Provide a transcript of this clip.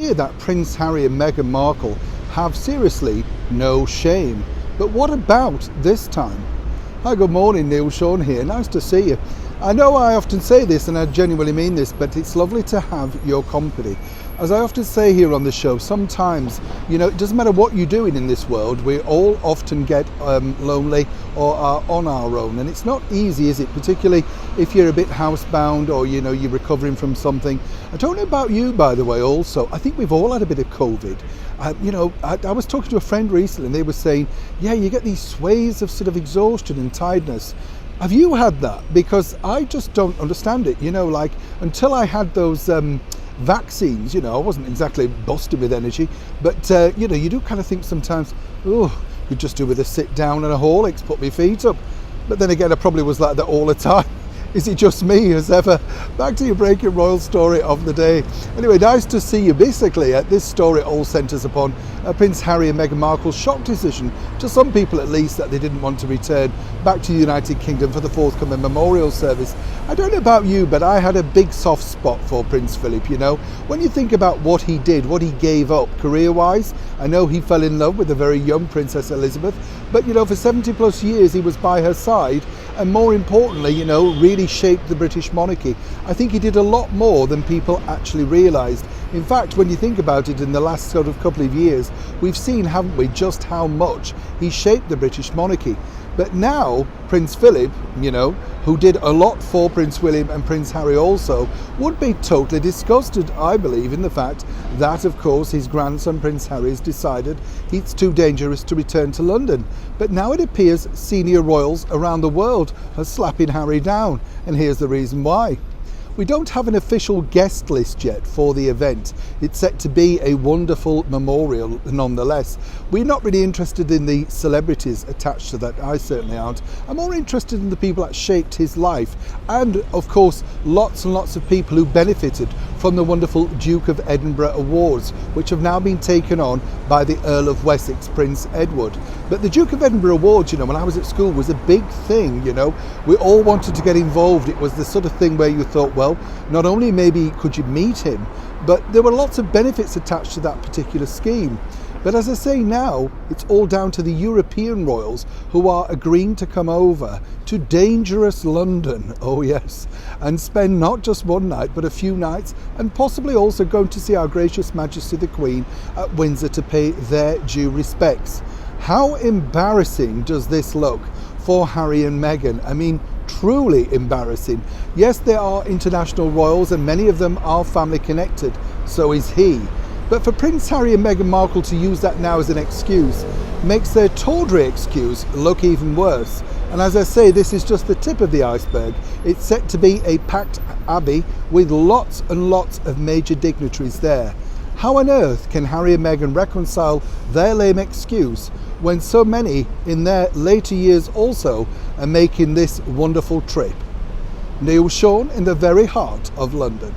clear that Prince Harry and Meghan Markle have seriously no shame. But what about this time? Hi, good morning, Neil Sean here. Nice to see you. I know I often say this, and I genuinely mean this, but it's lovely to have your company. As I often say here on the show, sometimes, it doesn't matter what you're doing in this world, we all often get lonely or are on our own. And it's not easy, is it? Particularly if you're a bit housebound or, you're recovering from something. I don't know about you, by the way, also. I think we've all had a bit of COVID. I was talking to a friend recently and they were saying, yeah, you get these sways of sort of exhaustion and tiredness. Have you had that? Because I just don't understand it. Until I had those vaccines, I wasn't exactly busted with energy, but you do kind of think sometimes, could just do with a sit down and a Horlicks, put my feet up. But then again, I probably was like that all the time. Is it just me as ever? Back to your breaking royal story of the day. Anyway, nice to see you. Basically, this story all centres upon Prince Harry and Meghan Markle's shock decision, to some people at least, that they didn't want to return back to the United Kingdom for the forthcoming memorial service. I don't know about you, but I had a big soft spot for Prince Philip, When you think about what he did, what he gave up career-wise, I know he fell in love with a very young Princess Elizabeth, but, for 70 plus years he was by her side, and more importantly, really shaped the British monarchy. I think he did a lot more than people actually realised. In fact, when you think about it, in the last sort of couple of years, we've seen, haven't we, just how much he shaped the British monarchy. But now, Prince Philip, who did a lot for Prince William and Prince Harry also, would be totally disgusted, I believe, in the fact that, of course, his grandson, Prince Harry, has decided it's too dangerous to return to London. But now it appears senior royals around the world are slapping Harry down, and here's the reason why. We don't have an official guest list yet for the event. It's set to be a wonderful memorial nonetheless. We're not really interested in the celebrities attached to that. I certainly aren't. I'm more interested in the people that shaped his life, and of course lots and lots of people who benefited from the wonderful Duke of Edinburgh Awards, which have now been taken on by the Earl of Wessex, Prince Edward. But the Duke of Edinburgh Awards, when I was at school, was a big thing. We all wanted to get involved. It was the sort of thing where you thought, well, not only maybe could you meet him, but there were lots of benefits attached to that particular scheme. But as I say now, it's all down to the European royals who are agreeing to come over to dangerous London, oh yes, and spend not just one night but a few nights, and possibly also going to see Our Gracious Majesty the Queen at Windsor to pay their due respects. How embarrassing does this look for Harry and Meghan? I mean, truly embarrassing. Yes, there are international royals and many of them are family connected, so is he. But for Prince Harry and Meghan Markle to use that now as an excuse makes their tawdry excuse look even worse. And as I say, this is just the tip of the iceberg. It's set to be a packed abbey with lots and lots of major dignitaries there. How on earth can Harry and Meghan reconcile their lame excuse when so many in their later years also are making this wonderful trip? Neil Sean in the very heart of London.